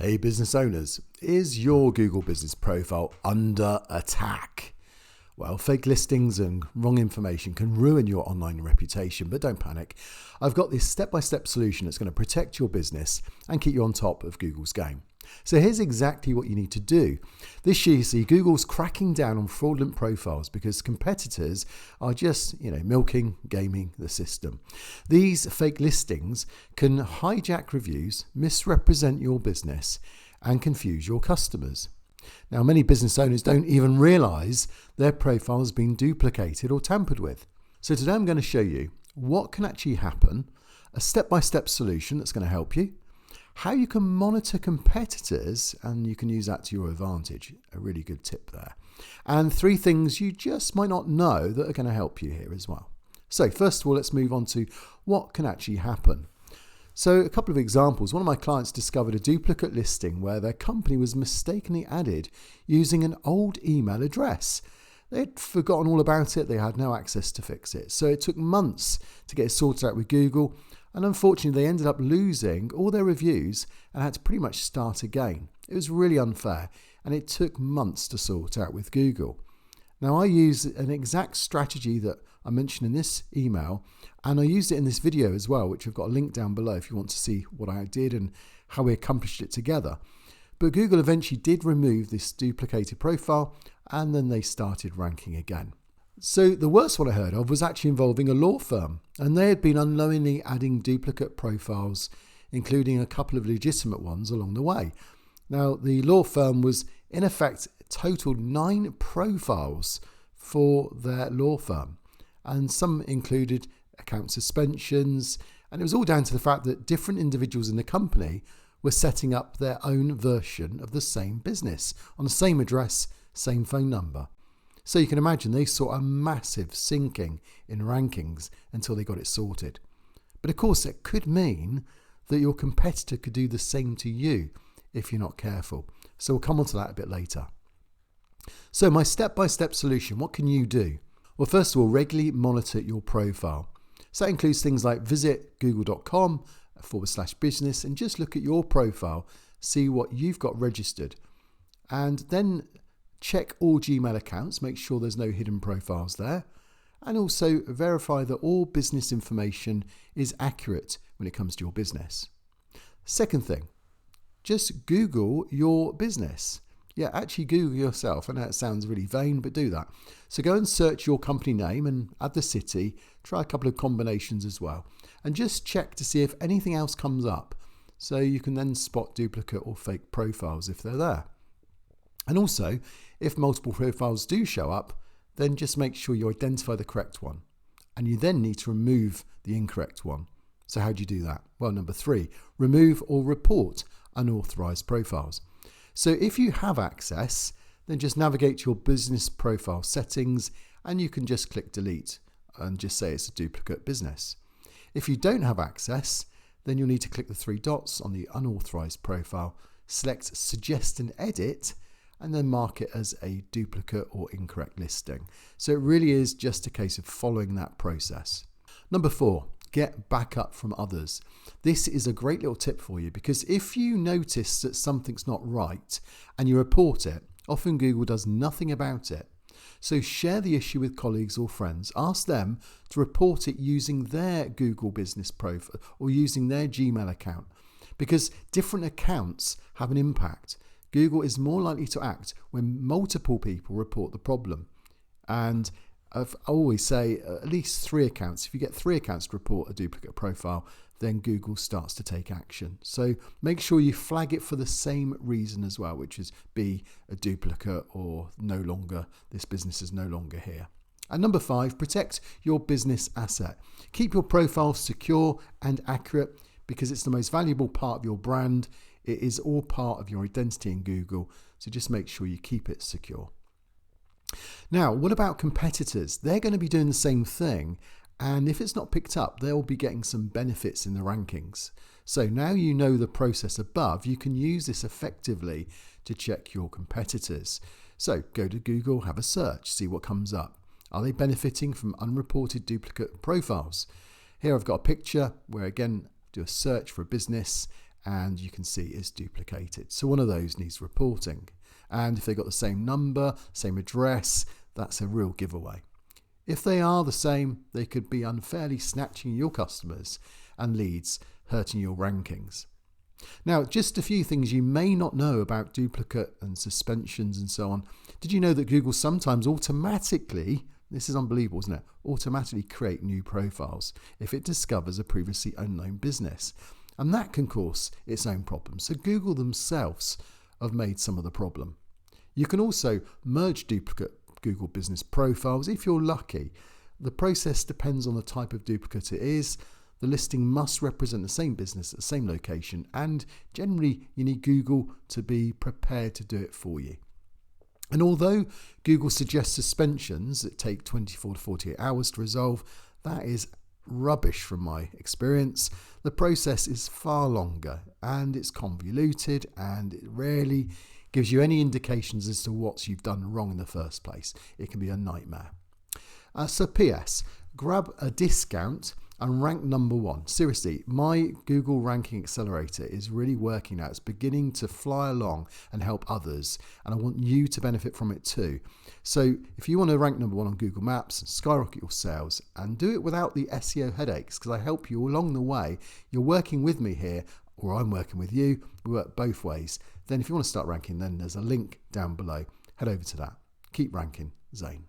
Hey business owners, is your Google business profile under attack? Well, fake listings and wrong information can ruin your online reputation, but don't panic. I've got this step-by-step solution that's going to protect your business and keep you on top of Google's game. So here's exactly what you need to do. This year, you see, Google's cracking down on fraudulent profiles because competitors are just, milking, gaming the system. These fake listings can hijack reviews, misrepresent your business, and confuse your customers. Now, many business owners don't even realize their profile has been duplicated or tampered with. So today I'm going to show you what can actually happen, a step-by-step solution that's going to help you, how you can monitor competitors, and you can use that to your advantage. A really good tip there. And 3 things you just might not know that are going to help you here as well. So first of all, let's move on to what can actually happen. So a couple of examples. One of my clients discovered a duplicate listing where their company was mistakenly added using an old email address. They'd forgotten all about it. They had no access to fix it. So it took months to get it sorted out with Google. And unfortunately, they ended up losing all their reviews and had to pretty much start again. It was really unfair, and it took months to sort out with Google. Now, I use an exact strategy that I mentioned in this email, and I used it in this video as well, which I've got a link down below if you want to see what I did and how we accomplished it together. But Google eventually did remove this duplicated profile, and then they started ranking again. So the worst one I heard of was actually involving a law firm, and they had been unknowingly adding duplicate profiles, including a couple of legitimate ones along the way. Now, the law firm was in effect totaled 9 profiles for their law firm, and some included account suspensions, and it was all down to the fact that different individuals in the company were setting up their own version of the same business on the same address, same phone number. So you can imagine they saw a massive sinking in rankings until they got it sorted. But of course, it could mean that your competitor could do the same to you if you're not careful. So we'll come on to that a bit later. So my step-by-step solution, what can you do? Well, first of all, regularly monitor your profile. So that includes things like visit google.com/business and just look at your profile, see what you've got registered. And then check all Gmail accounts, make sure there's no hidden profiles there, and also verify that all business information is accurate when it comes to your business. Second thing, just Google your business. Yeah, actually Google yourself. I know it sounds really vain, but do that. So go and search your company name and add the city, try a couple of combinations as well, and just check to see if anything else comes up. So you can then spot duplicate or fake profiles if they're there. And also, if multiple profiles do show up, then just make sure you identify the correct one. And you then need to remove the incorrect one. So how do you do that? Well, number 3, remove or report unauthorized profiles. So if you have access, then just navigate to your business profile settings and you can just click delete and just say it's a duplicate business. If you don't have access, then you'll need to click the 3 dots on the unauthorized profile, select suggest and edit, and then mark it as a duplicate or incorrect listing. So it really is just a case of following that process. Number 4, get backup from others. This is a great little tip for you because if you notice that something's not right and you report it, often Google does nothing about it. So share the issue with colleagues or friends. Ask them to report it using their Google business profile or using their Gmail account because different accounts have an impact. Google is more likely to act when multiple people report the problem. And I always say at least 3 accounts. If you get 3 accounts to report a duplicate profile, then Google starts to take action. So make sure you flag it for the same reason as well, which is be a duplicate or this business is no longer here. And number 5, protect your business asset. Keep your profile secure and accurate because it's the most valuable part of your brand. It is all part of your identity in Google, so just make sure you keep it secure. Now, what about competitors? They're going to be doing the same thing, and if it's not picked up, they'll be getting some benefits in the rankings. So now you know the process above, you can use this effectively to check your competitors. So go to Google, have a search, see what comes up. Are they benefiting from unreported duplicate profiles? Here I've got a picture where, again, do a search for a business and you can see it's duplicated. So one of those needs reporting. And if they've got the same number, same address, that's a real giveaway. If they are the same, they could be unfairly snatching your customers and leads, hurting your rankings. Now, just a few things you may not know about duplicate and suspensions and so on. Did you know that Google sometimes automatically, this is unbelievable, isn't it, automatically create new profiles if it discovers a previously unknown business? And that can cause its own problems. So Google themselves have made some of the problem. You can also merge duplicate Google business profiles if you're lucky. The process depends on the type of duplicate it is. The listing must represent the same business at the same location, and generally you need Google to be prepared to do it for you. And although Google suggests suspensions that take 24 to 48 hours to resolve, that is rubbish from my experience. The process is far longer and it's convoluted, and it rarely gives you any indications as to what you've done wrong in the first place. It can be a nightmare. So PS, grab a discount and rank number 1. Seriously, my Google Ranking Accelerator is really working now. It's beginning to fly along and help others, and I want you to benefit from it too. So if you want to rank number 1 on Google Maps, skyrocket your sales, and do it without the SEO headaches, because I help you along the way. You're working with me here, or I'm working with you. We work both ways. Then if you want to start ranking, then there's a link down below. Head over to that. Keep ranking, Zane.